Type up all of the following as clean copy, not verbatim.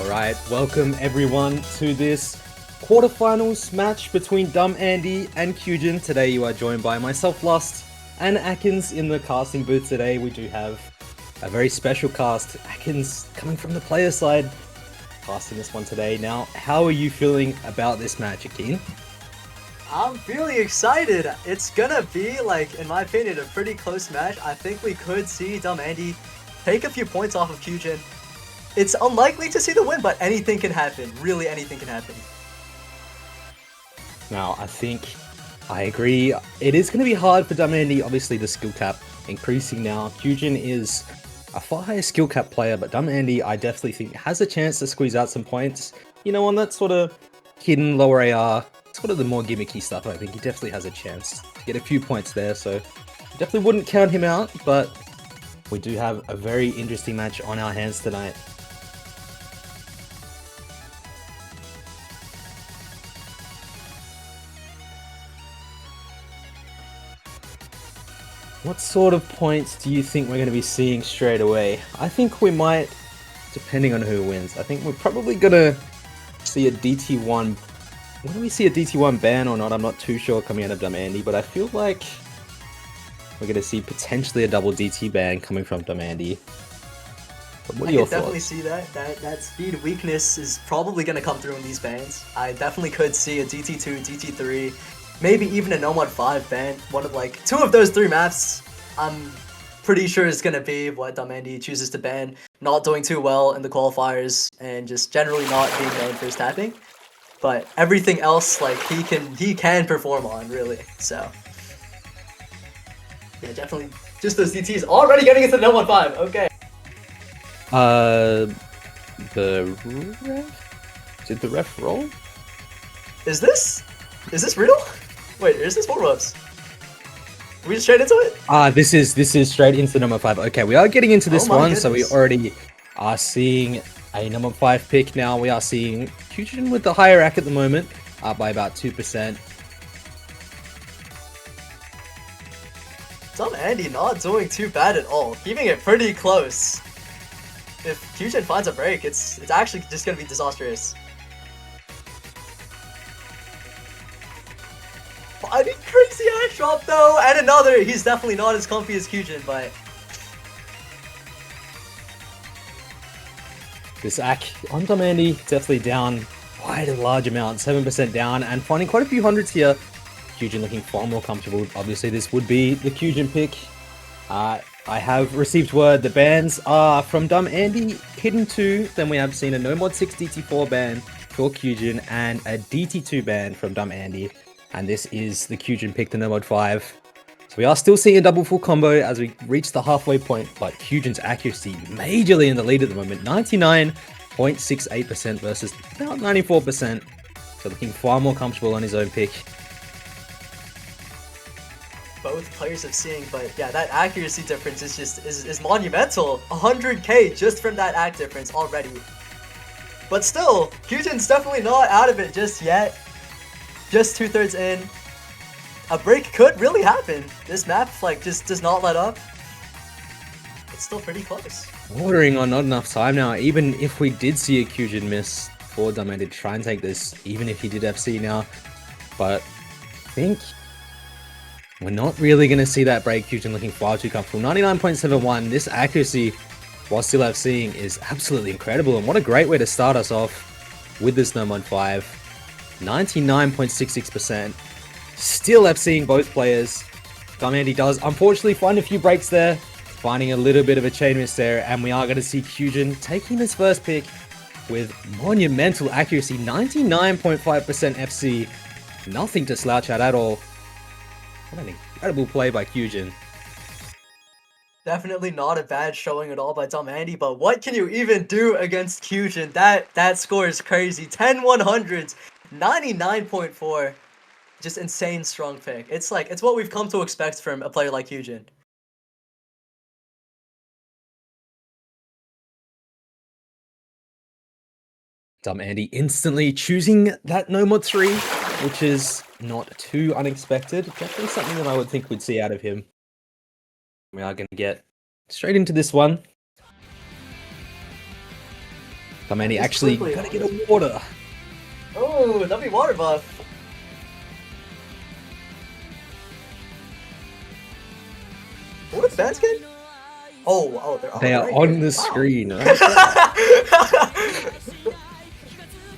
Alright, welcome everyone to this quarterfinals match between Dumb Andy and Kyujin. Today you are joined by myself, Lust, and Atkins in the casting booth. Today we do have a very special cast. Atkins coming from the player side, casting this one today. Now, how are you feeling about this match, Akin? I'm really excited. It's gonna be, like, in my opinion, a pretty close match. I think we could see Dumb Andy take a few points off of Kyujin. It's unlikely to see the win, but anything can happen. Really, anything can happen. Now, I agree. It is going to be hard for Dumb Andy. Obviously, the skill cap increasing now. Kyujin is a far higher skill cap player, but Dumb Andy, I definitely think, has a chance to squeeze out some points. You know, on that sort of hidden lower AR, sort of the more gimmicky stuff, I think he definitely has a chance to get a few points there. So, definitely wouldn't count him out, but we do have a very interesting match on our hands tonight. What sort of points do you think we're going to be seeing straight away? I think we might, depending on who wins, I think we're probably going to see a DT1. Whether we see a DT1 ban or not, I'm not too sure coming out of Dumb Andy, but I feel like we're going to see potentially a double DT ban coming from Dumb Andy. But what are your thoughts? I definitely see that. That speed weakness is probably going to come through in these bans. I definitely could see a DT2, DT3, maybe even a No Mod 5 ban. One of, like, two of those three maps, I'm pretty sure is going to be what Dumb Andy chooses to ban. Not doing too well in the qualifiers and just generally not being banned for his tapping. But everything else, like, he can perform on, really. So yeah, definitely. Just those DTs already getting into the No Mod 5. Okay. The ref? Did the ref roll? Is this real? Wait, is this warm-ups? Are we just straight into it? This is straight into number 5. Okay, we are getting into this one, goodness. so we already are seeing a number 5 pick now. We are seeing Kyujin with the higher rack at the moment, up by about 2%. Dumb Andy not doing too bad at all, keeping it pretty close. If Kyujin finds a break, it's actually just gonna be disastrous. I mean, crazy ash drop though, and another. He's definitely not as comfy as Kyujin, but This ack on Dumb Andy definitely down quite a large amount, 7% down, and finding quite a few hundreds here. Kyujin looking far more comfortable. Obviously, this would be the Kyujin pick. I have received word the bans are from Dumb Andy, Hidden 2, then we have seen a No Mod 6 DT4 ban for Kyujin, and a DT2 ban from Dumb Andy. And this is the Kyujin pick, the No Mod 5. So we are still seeing a double full combo as we reach the halfway point, but Kyujin's accuracy majorly in the lead at the moment, 99.68% versus about 94%. So looking far more comfortable on his own pick. both players have seen, but yeah, that accuracy difference is just is monumental. 100k just from that act difference already. But still, Kyujin's definitely not out of it just yet. Just 2/3 in. A break could really happen. This map, like, just does not let up. It's still pretty close. Bordering on not enough time now. Even if we did see a Kyujin miss for Dumb Andy to try and take this, even if he did FC now. But I think we're not really going to see that break. Kyujin looking far too comfortable. 99.71. This accuracy, while still FCing, is absolutely incredible. And what a great way to start us off with this No Mod 5. 99.66%. Still FCing both players. Dumb Andy does unfortunately find a few breaks there. Finding a little bit of a chain miss there. And we are going to see Kyujin taking his first pick with monumental accuracy. 99.5% FC. Nothing to slouch at all. What an incredible play by Kyujin. Definitely not a bad showing at all by Dumb Andy, but what can you even do against Kyujin? That score is crazy. 10 100s, 99.4. Just insane strong pick. It's what we've come to expect from a player like Kyujin. Dumb Andy instantly choosing that No Mod 3, which is not too unexpected. Definitely something that I would think we'd see out of him. We are going to get straight into this one. Damendi Just actually quickly. gonna get a water. Oh, that'd be water buff. What is Basket? They are right on here. the Wow. screen right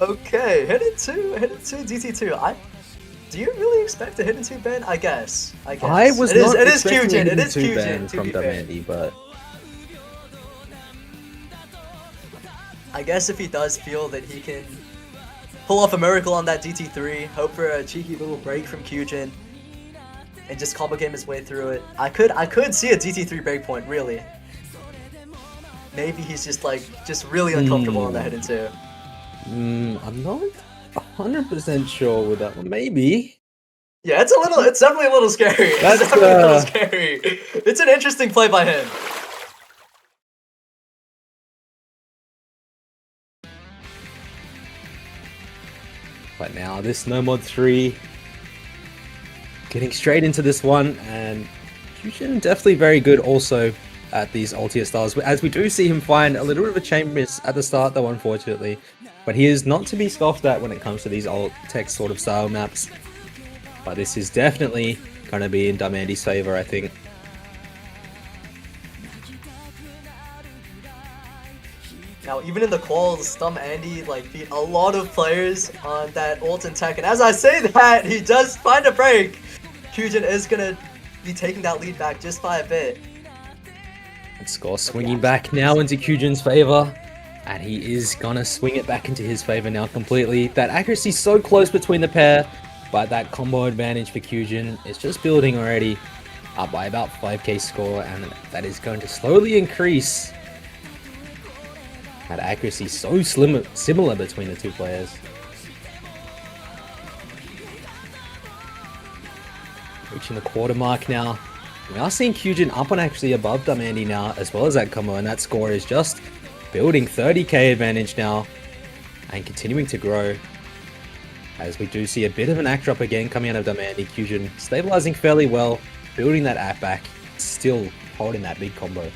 Okay, hidden two, DT2. Do you really expect a hidden two ban? I guess. I was It is. not It is expecting Kyujin. a It is two Kyujin. ban To from be fair, Damendi, but I guess if he does feel that he can pull off a miracle on that DT3, hope for a cheeky little break from Kyujin, and just combo game his way through it. I could see a DT3 breakpoint, really. Maybe he's just really uncomfortable on that hidden two. I'm not 100% sure with that one. Maybe. Yeah, it's definitely a little scary. It's definitely a little scary. It's an interesting play by him. But now this No Mod 3 getting straight into this one, and Kyujin definitely very good also at these ultimate styles, as we do see him find a little bit of a chain miss at the start though, unfortunately. But he is not to be scoffed at when it comes to these alt tech sort of style maps. But this is definitely going to be in Damendi's favor, I think. Now, even in the quals, Damendi beat a lot of players on that ult and tech, and as I say that, he does find a break. Kyujin is gonna be taking that lead back just by a bit. Score swinging back now into Kyujin's favor, and he is gonna swing it back into his favor now completely. That accuracy so close between the pair, but that combo advantage for Kyujin is just building already, up by about 5k score, and that is going to slowly increase. That accuracy so similar between the two players. Reaching the quarter mark now. We are seeing Kyujin up on actually above Damendi now, as well as that combo, and that score is just building 30k advantage now, and continuing to grow. As we do see a bit of an act drop again coming out of Damendi. Kyujin stabilizing fairly well, building that act back, still holding that big combo.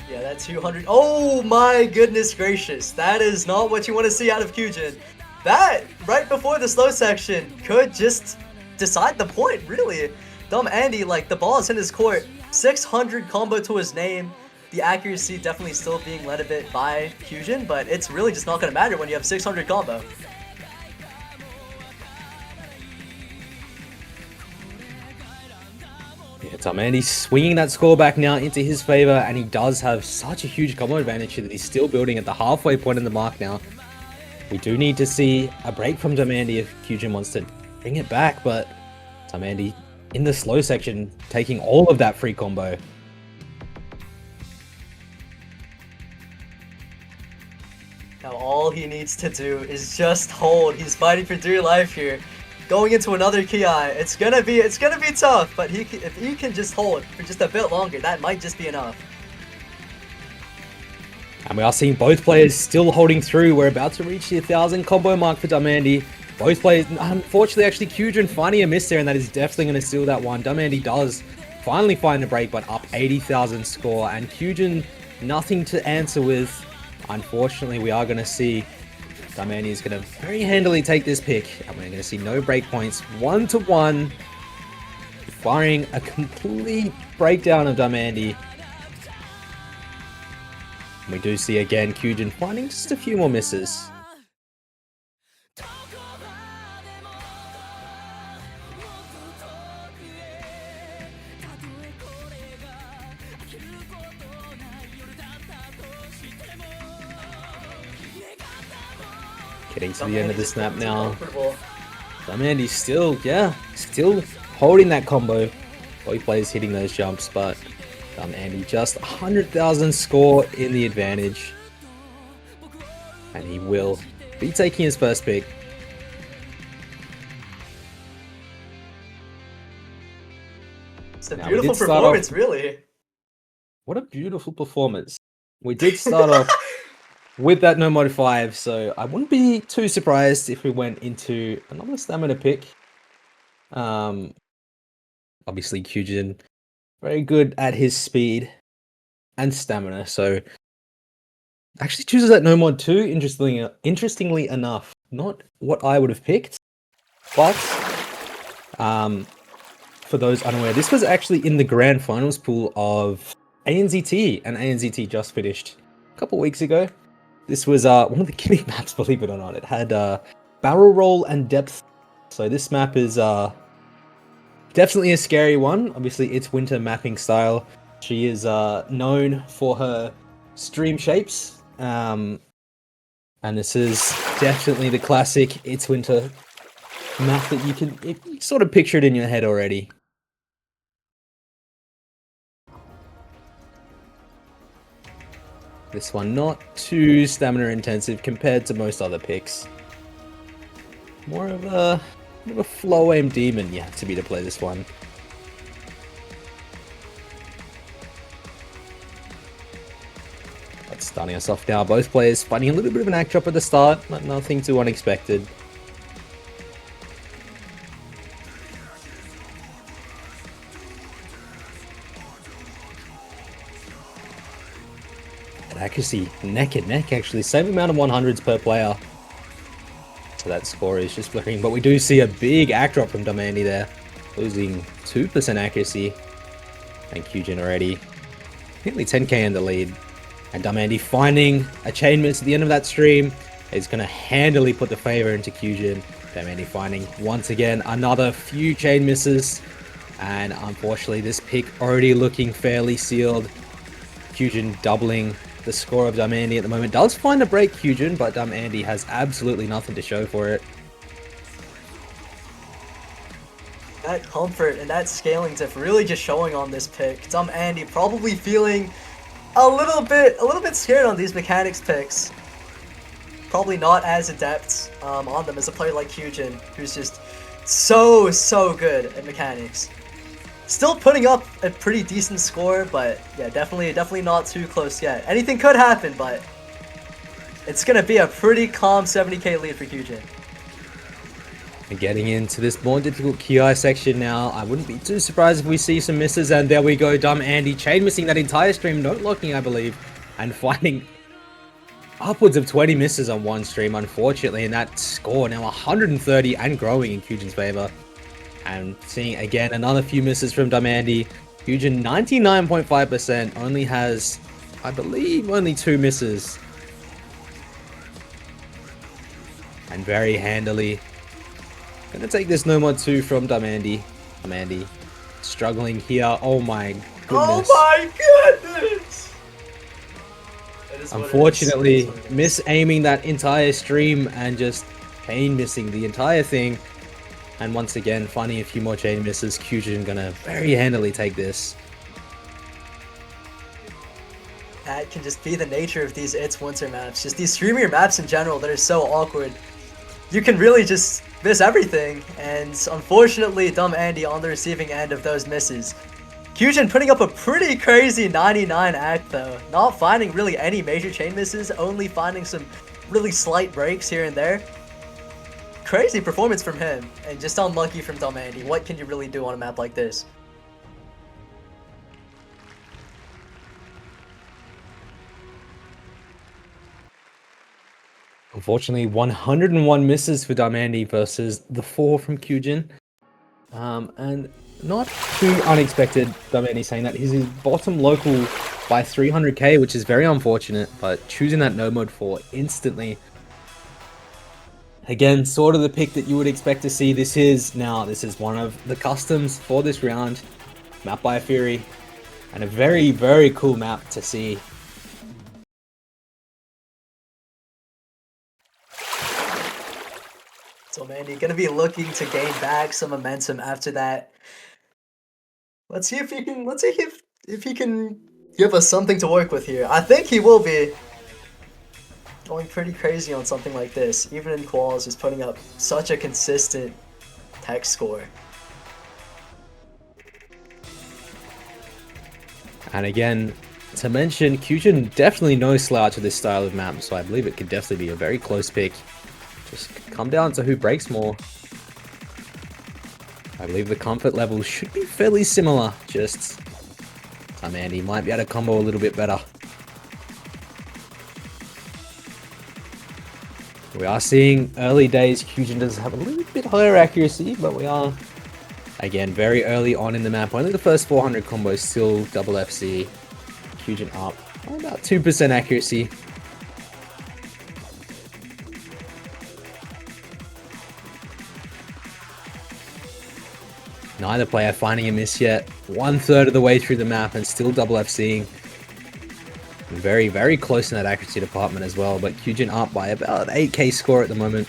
Yeah, that 200. Oh my goodness gracious. That is not what you want to see out of Kyujin. That, right before the slow section, could just decide the point, really. Damendi, the ball is in his court. 600 combo to his name. The accuracy definitely still being led a bit by Kyujin, but it's really just not going to matter when you have 600 combo. Yeah, Damendi swinging that score back now into his favor, and he does have such a huge combo advantage here that he's still building at the halfway point in the mark now. We do need to see a break from Damendi if Kyujin wants to bring it back, but Damendi in the slow section taking all of that free combo. Now all he needs to do is just hold. He's fighting for dear life here. Going into another Ki, it's gonna be tough, but if he can just hold for just a bit longer, that might just be enough. And we are seeing both players still holding through. We're about to reach the 1,000 combo mark for Damendi. Both players, unfortunately, actually Kyujin finding a miss there, and that is definitely going to steal that one. Damendi does finally find a break, but up 80,000 score, and Kyujin nothing to answer with. Unfortunately, we are going to see Damendi is going to very handily take this pick, and we're going to see no breakpoints. 1-1, requiring a complete breakdown of Damendi. We do see again Kyujin finding just a few more misses. Getting to the end of the snap now. Damendi still holding that combo. Both players hitting those jumps, but Damendi just 100,000 score in the advantage. And he will be taking his first pick. It's a beautiful performance, really. What a beautiful performance. We did start off with that No Mod 5, so I wouldn't be too surprised if we went into another stamina pick. Obviously Kyujin, very good at his speed. and stamina. So actually chooses that no mod 2. Interestingly enough, not what I would have picked, but for those unaware, this was actually in the grand finals pool of ANZT, and ANZT just finished a couple weeks ago. This was one of the gimmick maps, believe it or not. It had barrel roll and depth. So this map is definitely a scary one. Obviously, it's winter mapping style. She is known for her stream shapes. And this is definitely the classic It's Winter map that you can sort of picture it in your head already. This one not too stamina intensive compared to most other picks. More of a flow aim demon you have to be to play this one. But starting us off now, both players finding a little bit of an act drop at the start, but nothing too unexpected. Accuracy neck and neck, actually. Same amount of 100s per player. So that score is just flickering. But we do see a big act drop from Damandi there. Losing 2% accuracy. And Kyujin already nearly 10k in the lead. And Damandi finding a chain miss at the end of that stream is going to handily put the favor into Kyujin. Damandi finding, once again, another few chain misses. And unfortunately, this pick already looking fairly sealed. Kyujin doubling the score of Damandi at the moment. Does find a break, Kyujin, but Damandi has absolutely nothing to show for it. That comfort and that scaling diff really just showing on this pick. Damandi probably feeling a little bit scared on these mechanics picks. Probably not as adept on them as a player like Kyujin, who's just so good at mechanics. Still putting up a pretty decent score, but yeah, definitely not too close yet. Anything could happen, but it's gonna be a pretty calm 70k lead for Kyujin. And getting into this more difficult QI section now, I wouldn't be too surprised if we see some misses, and there we go, Damandi chain missing that entire stream, note locking I believe, and finding upwards of 20 misses on one stream, unfortunately, and that score now 130 and growing in Kyujin's favor. And seeing again another few misses from Damandi. Kyujin 99.5% only has, I believe, only 2 misses. And very handily gonna take this no mod 2 from Damandi. Damandi struggling here. Oh my goodness. Oh my goodness! Unfortunately, miss-aiming that entire stream and just chain missing the entire thing. And once again, finding a few more chain misses. Kyujin gonna very handily take this. That can just be the nature of these It's Winter maps. Just these streamier maps in general that are so awkward. You can really just miss everything. And unfortunately, Damandi on the receiving end of those misses. Kyujin putting up a pretty crazy 99 act though. Not finding really any major chain misses, only finding some really slight breaks here and there. Crazy performance from him, and just unlucky from Damandi. What can you really do on a map like this? Unfortunately, 101 misses for Damandi versus the 4 from Kyujin. And not too unexpected, Damandi saying that he's his bottom local by 300k, which is very unfortunate, but choosing that no mode 4 instantly. Again, sort of the pick that you would expect to see. This is one of the customs for this round. Map by Fury. And a very cool map to see. So Mandy gonna be looking to gain back some momentum after that. Let's see if he can give us something to work with here. I think he will be. Going pretty crazy on something like this, even in quals, is putting up such a consistent tech score. And again, to mention, Kyujin definitely no slouch to this style of map, so I believe it could definitely be a very close pick. Just come down to who breaks more. I believe the comfort levels should be fairly similar, just Andy might be able to combo a little bit better. We are seeing early days, Kyujin does have a little bit higher accuracy, but we are, again, very early on in the map. Only the first 400 combos still double FC. Kyujin up by about 2% accuracy. Neither player finding a miss yet. 1/3 of the way through the map and still double FCing. Very, very close in that accuracy department as well, but Kyujin up by about 8k score at the moment.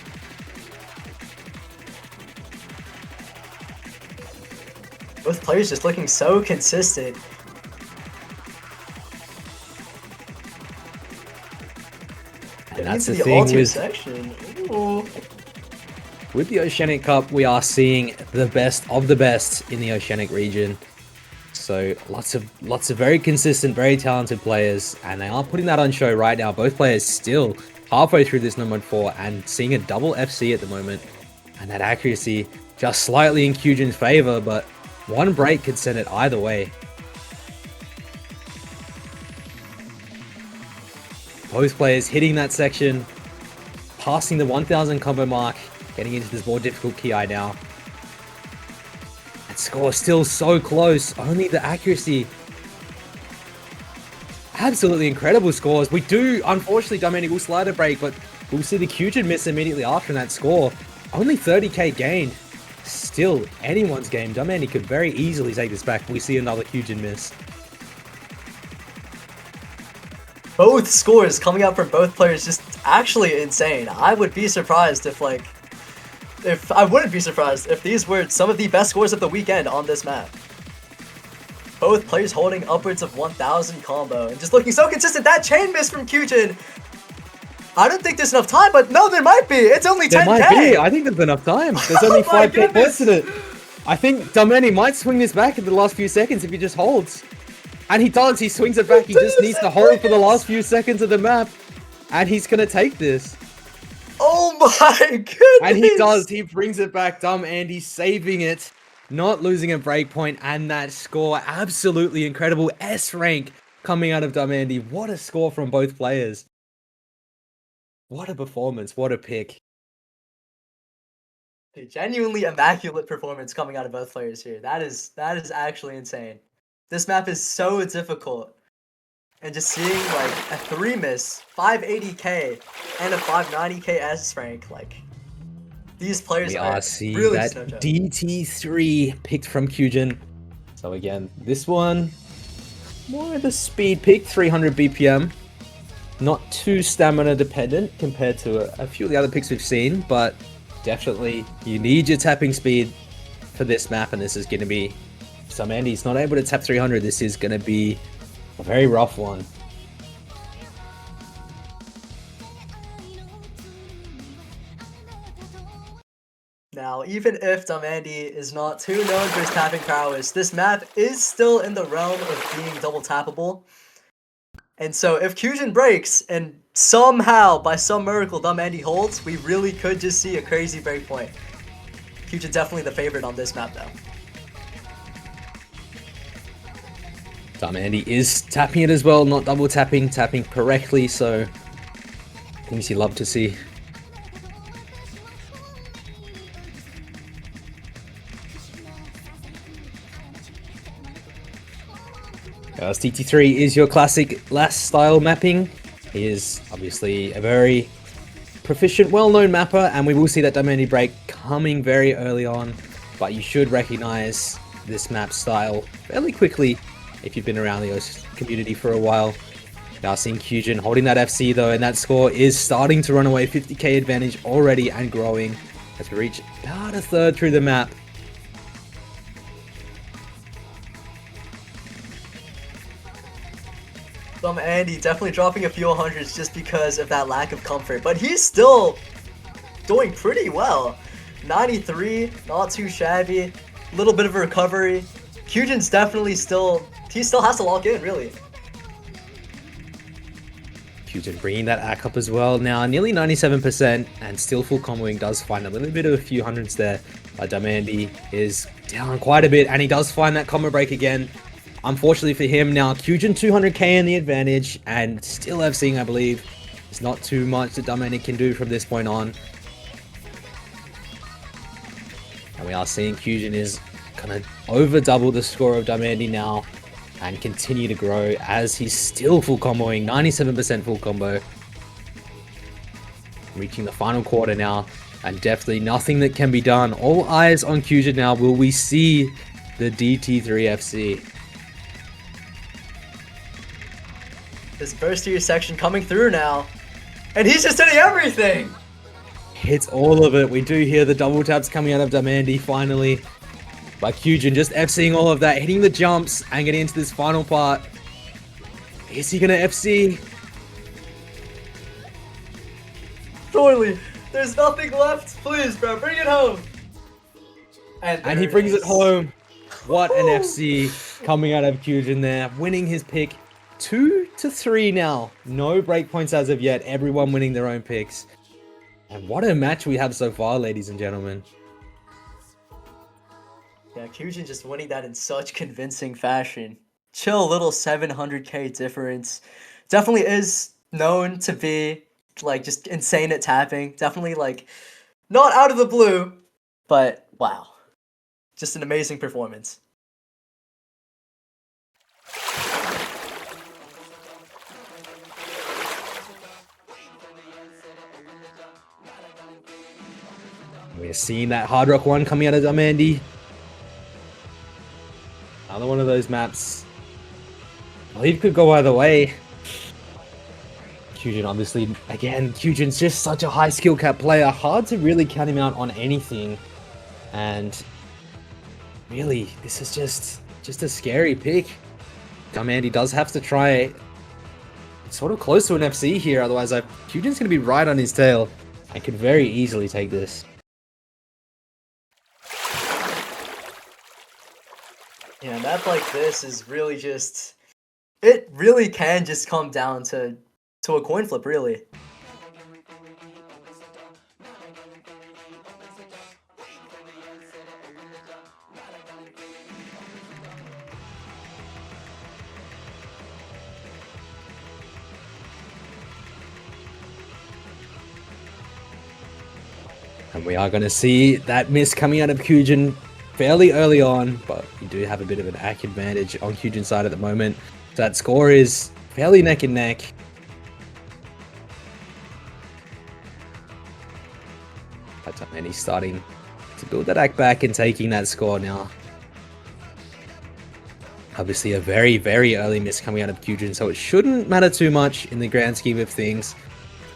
Both players just looking so consistent. And that's the thing with, section. with the Oceanic Cup, we are seeing the best of the best in the Oceanic region. So lots of very consistent, very talented players, and they are putting that on show right now. Both players still halfway through this No Mode 4 and seeing a double FC at the moment. And that accuracy just slightly in Kyujin's favor, but one break could send it either way. Both players hitting that section, passing the 1000 combo mark, getting into this more difficult Ki now. That score still so close, only the accuracy. Absolutely incredible scores. We do, unfortunately, Dominic will slide a break, but we'll see the Kyujin miss immediately after that score. Only 30k gained. Still, anyone's game. Dominic could very easily take this back. We see another Kyujin miss. Both scores coming out from both players just actually insane. I would be surprised if I wouldn't be surprised if these were some of the best scores of the weekend on this map. Both players holding upwards of 1000 combo and just looking so consistent. That chain miss from Kyujin. I don't think there's enough time, but no, there might be. It's only 10k. There might be. I think there's enough time. There's only 5k points in it. I think Domeni might swing this back in the last few seconds if he just holds. And he does. He swings it back. He just needs to hold for the last few seconds of the map. And he's going to take this. Oh my goodness. And he does. He brings it back. Dumb Andy saving it. Not losing a break point. And that score, absolutely incredible. S rank coming out of Dumb Andy. What a score from both players. What a performance. What a pick. A genuinely immaculate performance coming out of both players here. That is actually insane. This map is so difficult. And just seeing like a 3 miss, 580k, and a 590k S rank, like these players are seeing really that DT3 picked from Kyujin. So again, this one more of the speed pick, 300 BPM. Not too stamina dependent compared to a few of the other picks we've seen, but definitely you need your tapping speed for this map, and this is going to be, some Andy's not able to tap 300, this is going to be a very rough one. Now, even if Domandi is not too known for his tapping prowess, this map is still in the realm of being double tappable. And so if Kyujin breaks and somehow, by some miracle, Domandi holds, we really could just see a crazy breakpoint. Kyujin definitely the favorite on this map though. Domandi is tapping it as well, not double tapping, tapping correctly, so things you love to see. TT3 is your classic last style mapping. He is obviously a very proficient, well-known mapper, and we will see that Domandi break coming very early on, but you should recognize this map style fairly quickly if you've been around the OS community for a while. Now seeing Kyujin holding that FC though, and that score is starting to run away, 50k advantage already and growing as we reach about a third through the map. Andy definitely dropping a few hundreds just because of that lack of comfort, but he's still doing pretty well. 93, not too shabby, little bit of a recovery. Kyujin's definitely he still has to lock in, really. Kyujin bringing that ACK up as well now, nearly 97%, and still full comboing does find a little bit of a few hundreds there. But Domandi is down quite a bit, and he does find that combo break again. unfortunately for him, now Kyujin 200k in the advantage, and still FCing, I believe. There's not too much that Oceanic can do from this point on. And we are seeing Kyujin is gonna over double the score of Oceanic now and continue to grow as he's still full comboing, 97% full combo. Reaching the final quarter now, and definitely nothing that can be done. All eyes on Kyujin now. Will we see the DT3 FC? This burst tier section coming through now. And he's just hitting everything! Hits all of it. We do hear the double taps coming out of Damandi finally. But Kyujin just FCing all of that, hitting the jumps and getting into this final part. Is he gonna FC? Surely, there's nothing left. Please, bro, bring it home. And he brings it home. What an FC coming out of Kyujin there, winning his pick 2-3 now. No breakpoints as of yet. Everyone winning their own picks. And what a match we have so far, ladies and gentlemen. Yeah, Kyujin just winning that in such convincing fashion. Chill little 700k difference. Definitely is known to be like just insane at tapping. Definitely like not out of the blue, but wow. Just an amazing performance. We're seeing that Hard Rock one coming out of Damandi. Another one of those maps. I believe could go either way. Kyujin, obviously, again, Kyujin's just such a high skill cap player. Hard to really count him out on anything. And really, this is just a scary pick. Damandi does have to try sort of close to an FC here. Otherwise, Kyujin's going to be right on his tail and could very easily take this. Yeah, a map like this is really just... It really can just come down to a coin flip, really. And we are going to see that miss coming out of Kyujin fairly early on, but we do have a bit of an ACK advantage on Kyujin's side at the moment. So that score is fairly neck and neck. And he's starting to build that ACK back and taking that score now. Obviously a very, very early miss coming out of Kyujin, so it shouldn't matter too much in the grand scheme of things.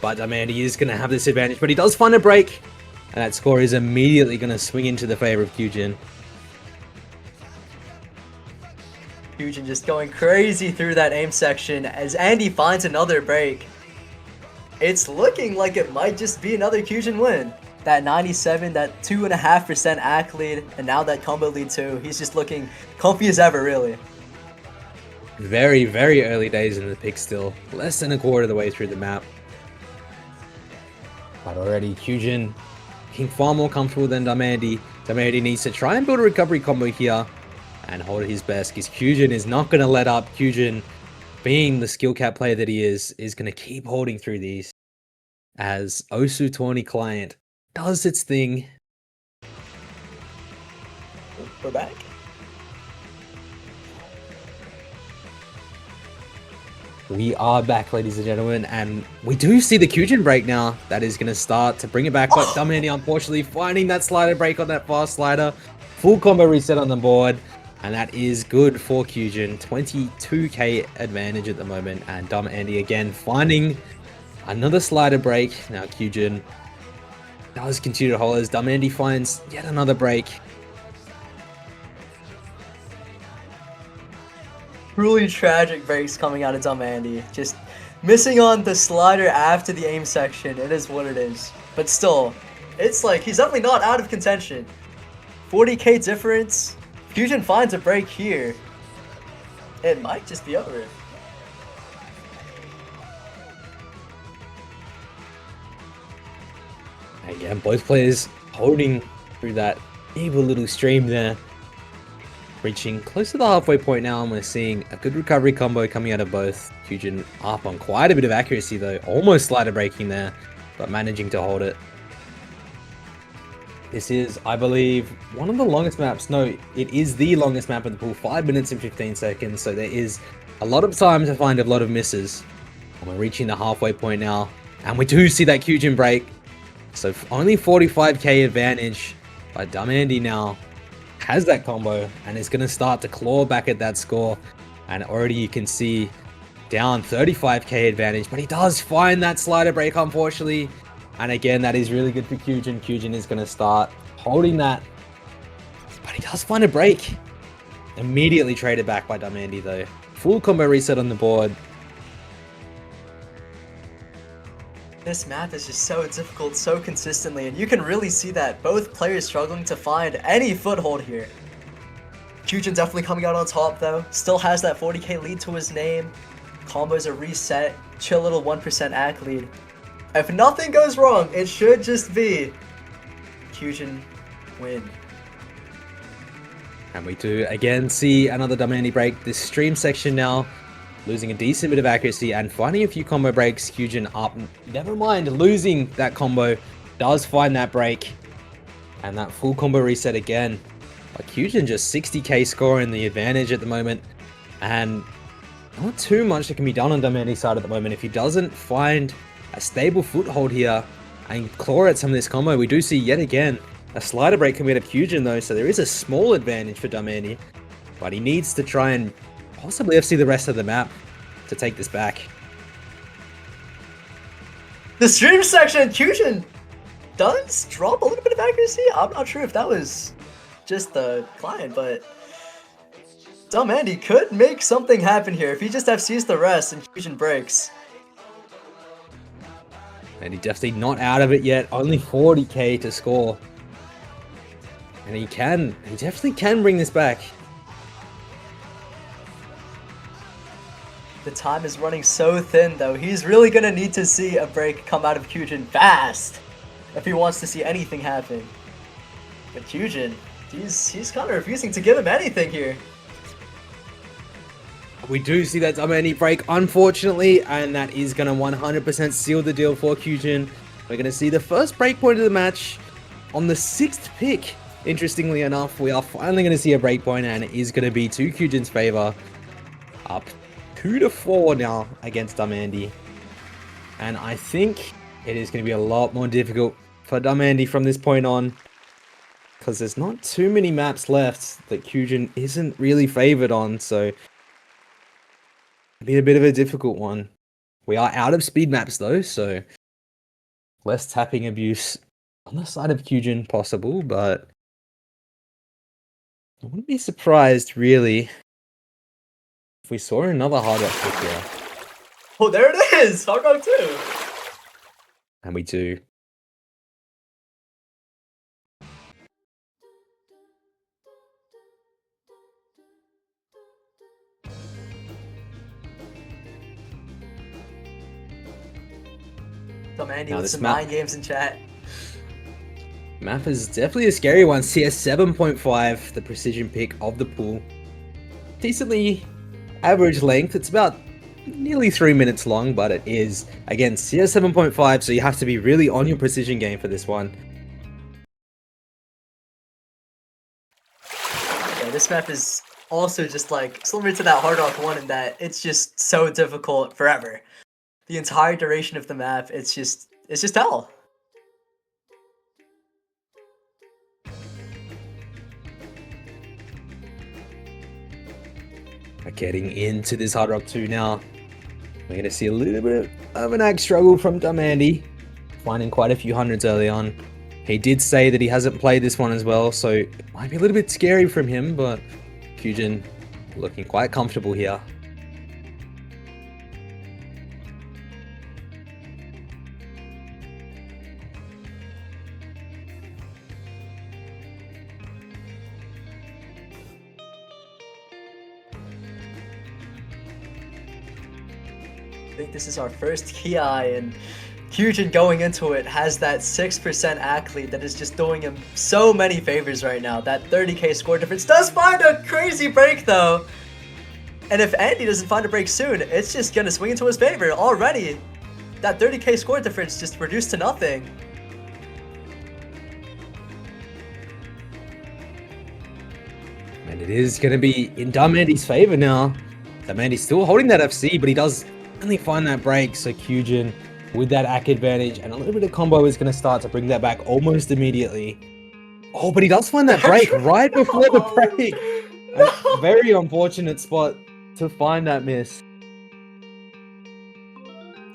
But Damandi is going to have this advantage, but he does find a break. And that score is immediately going to swing into the favor of Kyujin. Kyujin just going crazy through that aim section as Andy finds another break. It's looking like it might just be another Kyujin win. That 97, that 2.5% ACK lead, and now that combo lead too. He's just looking comfy as ever, really. Very, very early days in the pick still. Less than a quarter of the way through the map. But already Kyujin looking far more comfortable than Damandi. Damandi needs to try and build a recovery combo here and hold his best, because Kyujin is not going to let up. Kyujin, being the skill cap player that he is going to keep holding through these as Osu 20 client does its thing. We're back. We are back, ladies and gentlemen, and we do see the Kyujin break now. That is going to start to bring it back, but Damandi unfortunately finding that slider break on that fast slider. Full combo reset on the board, and that is good for Kyujin. 22k advantage at the moment, and Damandi again finding another slider break. Now Kyujin does continue to hold as Damandi finds yet another break. Truly tragic breaks coming out of Damandi. Just missing on the slider after the aim section. It is what it is. But still, it's like he's definitely not out of contention. 40k difference. Kyujin finds a break here. It might just be over. Again, both players holding through that evil little stream there. reaching close to the halfway point now, and we're seeing a good recovery combo coming out of both. Kyujin up on quite a bit of accuracy though, almost slider breaking there, but managing to hold it. This is, I believe, one of the longest maps. No, it is the longest map of the pool, 5 minutes and 15 seconds, so there is a lot of time to find a lot of misses. And we're reaching the halfway point now, and we do see that Kyujin break. So only 45k advantage, but Dumb Andy now has that combo and is going to start to claw back at that score. And already you can see down 35k advantage, but he does find that slider break, unfortunately. And again, that is really good for Kyujin. Kyujin is going to start holding that, but he does find a break. Immediately traded back by Dumb Andy though. Full combo reset on the board. This map is just so difficult so consistently, and you can really see that both players struggling to find any foothold here. Kyujin definitely coming out on top though, still has that 40k lead to his name. Combos are reset, chill little 1% AC lead. If nothing goes wrong, it should just be Kyujin win. And we do again see another Dumb Andy break. This stream section now losing a decent bit of accuracy and finding a few combo breaks. Kyujin up, never mind losing that combo, does find that break. And that full combo reset again. But Kyujin just 60k score in the advantage at the moment. And not too much that can be done on Dumb Andy's side at the moment. If he doesn't find a stable foothold here and claw at some of this combo, we do see yet again a slider break coming out of Kyujin though. So there is a small advantage for Dumb Andy. But he needs to try and possibly FC the rest of the map to take this back. The stream section, Kyujin does drop a little bit of accuracy. I'm not sure if that was just the client, but Dumb Andy could make something happen here if he just FCs the rest and Kyujin breaks. And he definitely not out of it yet. Only 40k to score. And he definitely can bring this back. The time is running so thin though. He's really gonna need to see a break come out of Kyujin fast if he wants to see anything happen. But Kyujin, he's kind of refusing to give him anything here. We do see that Dumb Andy break, unfortunately, and that is going to 100% seal the deal for Kyujin. We're going to see the first break point of the match on the 6th pick. Interestingly enough, we are finally going to see a break point, and it is going to be to Kyujin's favor. Up 2-4 now against Dumb Andy. And I think it is going to be a lot more difficult for Dumb Andy from this point on, because there's not too many maps left that Kyujin isn't really favored on, so be a bit of a difficult one. We are out of speed maps though, so less tapping abuse on the side of Kyujin possible, but I wouldn't be surprised really if we saw another Hard Rock pick here. Oh, there it is! Hard Rock 2! And we do. Dumb Andy with some mind games in chat. Map is definitely a scary one. CS 7.5, the precision pick of the pool. Decently average length. It's about nearly 3 minutes long, but it is, again, CS 7.5, so you have to be really on your precision game for this one. Yeah, this map is also just like similar to that Hard Rock 1 in that it's just so difficult forever. The entire duration of the map, it's just hell. Getting into this Hard Rock 2 now. We're going to see a little bit of an ag struggle from Dumb Andy, finding quite a few hundreds early on. He did say that he hasn't played this one as well, so it might be a little bit scary from him, but Kyujin looking quite comfortable here. I think this is our first Ki, and Kyujin going into it has that 6% AC lead that is just doing him so many favors right now. That 30k score difference does find a crazy break though. And if Andy doesn't find a break soon, it's just gonna swing into his favor already. That 30k score difference just reduced to nothing. And it is going to be in Dumb Andy's favor now. Dumb Andy's still holding that FC, but he does only find that break. So Kyujin with that AC advantage and a little bit of combo is going to start to bring that back almost immediately. Oh, but he does find that break right before the break. A very unfortunate spot to find that miss.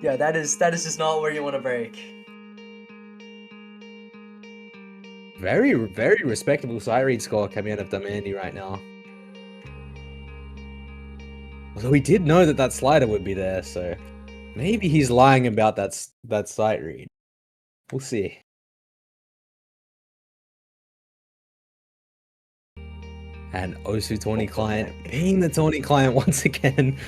Yeah, that is just not where you want to break. Very, very respectable side read score coming out of Dumb Andy right now. Although we did know that that slider would be there, so maybe he's lying about that sight read. We'll see. And Osu Tawny client being the Tawny client once again.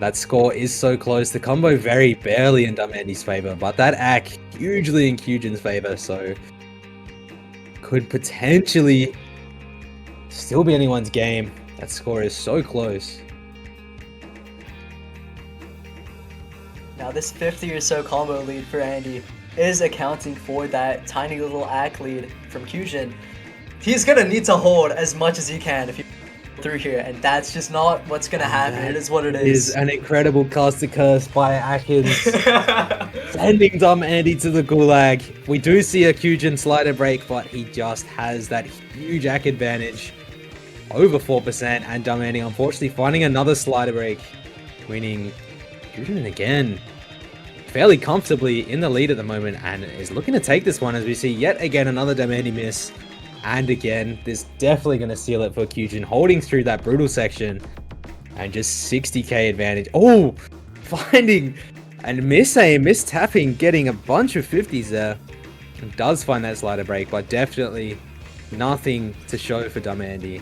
That score is so close. The combo very barely in Dumb Andy's favor, but that AC hugely in Kyujin's favor, so could potentially still be anyone's game. That score is so close. Now this 50 or so combo lead for Andy is accounting for that tiny little AC lead from Kyujin. He's gonna need to hold as much as he can if he through here, and that's just not what's gonna happen. It is what it is. Is an incredible caster curse by Atkins, sending Dumb Andy to the gulag. We do see a Kyujin slider break, but he just has that huge AC advantage, over 4%, and Dumb Andy unfortunately finding another slider break, winning Kyujin again fairly comfortably in the lead at the moment, and is looking to take this one as we see yet again another Dumb Andy miss. And again, this definitely going to seal it for Kyujin, holding through that brutal section and just 60k advantage. Oh, finding and mistapping, getting a bunch of 50s there. It does find that slider break, but definitely nothing to show for Dumb Andy.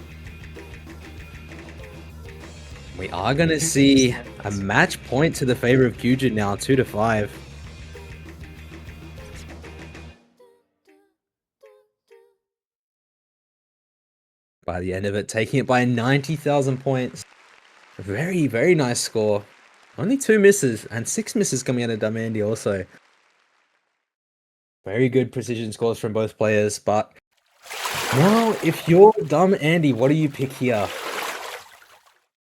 We are going to see a match point to the favor of Kyujin now, 2-5. By the end of it, taking it by 90,000 points. A very, very nice score. Only 2 misses and 6 misses coming out of Dumb Andy also. Very good precision scores from both players, but now if you're Dumb Andy, what do you pick here?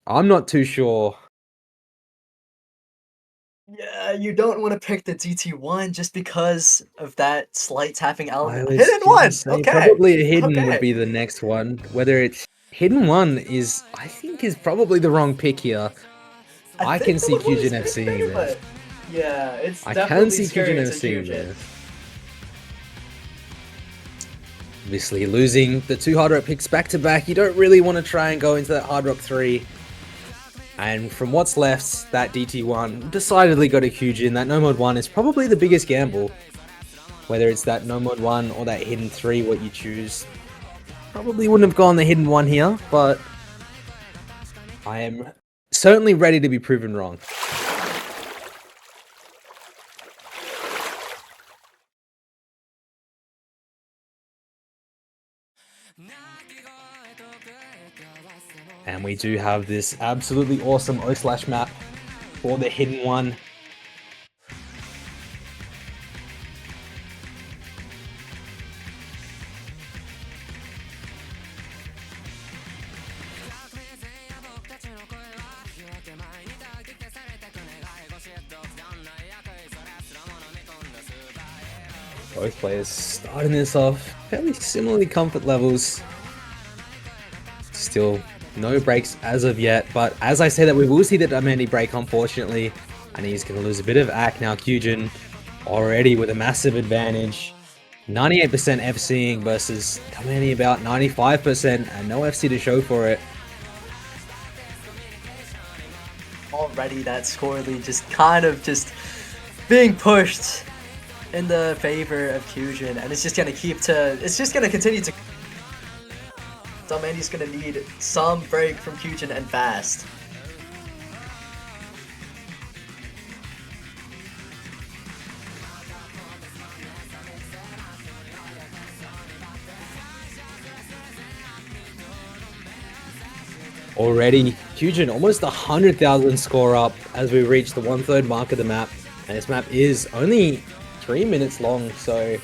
I'm not too sure. Yeah, you don't want to pick the DT1 just because of that slight tapping element. I was Hidden one! say, Okay. probably a hidden Okay. would be the next one. Whether it's hidden one is, I think, is probably the wrong pick here. I can see Kyujin FCing this. Yeah, it's I definitely can see scary Kyujin to FCing Kyujin. this. Obviously, losing the 2 Hard Rock picks back to back, you don't really want to try and go into that Hard Rock 3. And from what's left, that DT1 decidedly go to Kyujin. That No Mode 1 is probably the biggest gamble. Whether it's that No Mode 1 or that Hidden 3, what you choose. Probably wouldn't have gone the Hidden 1 here, but I am certainly ready to be proven wrong. And we do have this absolutely awesome O/ map for the Hidden 1. Both players starting this off fairly similarly comfort levels. Still no breaks as of yet, but as I say that, we will see the Dumb Andy break, unfortunately, and he's going to lose a bit of AC now. Kyujin already with a massive advantage. 98% FCing versus Dumb Andy about 95% and no FC to show for it. Already that score lead just kind of just being pushed in the favor of Kyujin, and it's just gonna continue to. Dumb Andy's gonna need some break from Kyujin and fast. already. Kyujin almost 100,000 score up as we reach the 1/3 mark of the map. And this map is only 3 minutes long, so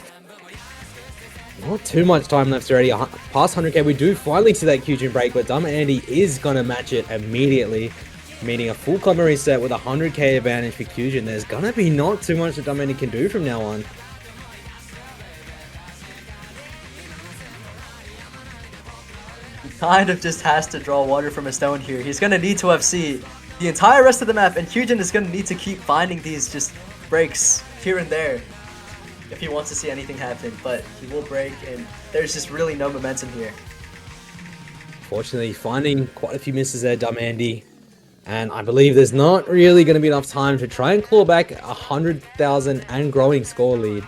not too much time left already. Past 100k, we do finally see that Kyujin break, but Dumb Andy is gonna match it immediately, meaning a full combo reset with 100k advantage for Kyujin. There's gonna be not too much that Dumb Andy can do from now on. Kind of just has to draw water from a stone here. He's gonna need to FC the entire rest of the map, and Kyujin is gonna need to keep finding these just breaks here and there if he wants to see anything happen, but he will break, and there's just really no momentum here. Fortunately, finding quite a few misses there, Dumb Andy, and I believe there's not really going to be enough time to try and claw back 100,000 and growing score lead.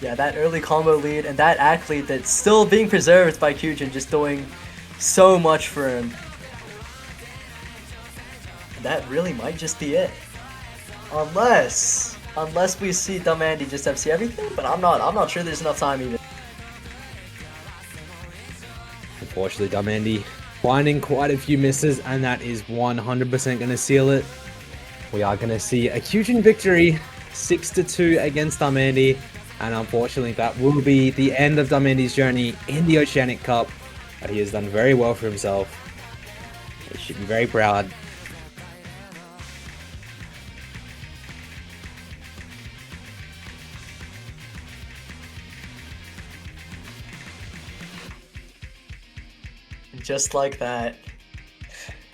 Yeah, that early combo lead and that act lead that's still being preserved by Kyujin, just doing so much for him. That really might just be it. Unless we see Dumb Andy just FC everything, but I'm not sure there's enough time even. Unfortunately, Dumb Andy finding quite a few misses, and that is 100% going to seal it. We are going to see a Kyujin victory, 6-2 against Dumb Andy. And unfortunately, that will be the end of Dumb Andy's journey in the Oceanic Cup. But he has done very well for himself. He should be very proud. Just like that,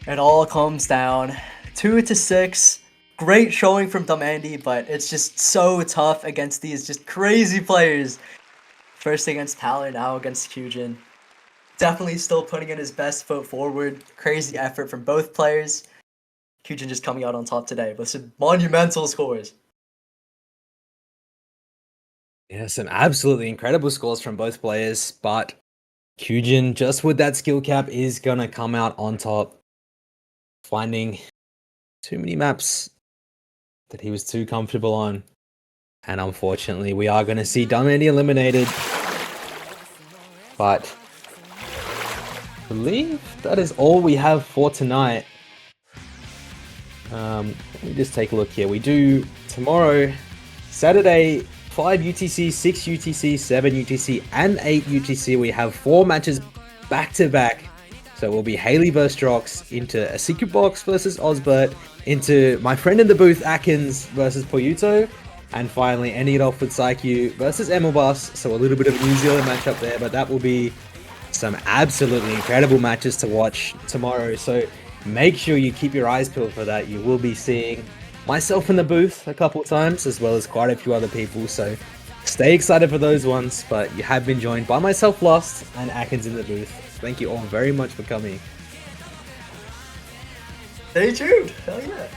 it all comes down 2-6. Great showing from Dumb Andy, but it's just so tough against these just crazy players. First against Tyler, now against Kyujin. Definitely still putting in his best foot forward. Crazy effort from both players. Kyujin just coming out on top today with some monumental scores. Yeah, some absolutely incredible scores from both players, but Kyujin, just with that skill cap, is going to come out on top. Finding too many maps that he was too comfortable on. And unfortunately, we are going to see Dumb Andy eliminated. But I believe that is all we have for tonight. Let me just take a look here. We do tomorrow, Saturday, 5 UTC, 6 UTC, 7 UTC, and 8 UTC. We have 4 matches back to back. So it will be Haley versus Drox, into a Secret Box versus Osbert, into my friend in the booth, Atkins versus Poyuto, and finally ending it off with Psyche versus Emelbus. So a little bit of a New Zealand matchup there, but that will be some absolutely incredible matches to watch tomorrow. So make sure you keep your eyes peeled for that. You will be seeing myself in the booth a couple times, as well as quite a few other people. So stay excited for those ones, but you have been joined by myself, Lost, and Atkins in the booth. Thank you all very much for coming. Stay tuned. Hell yeah.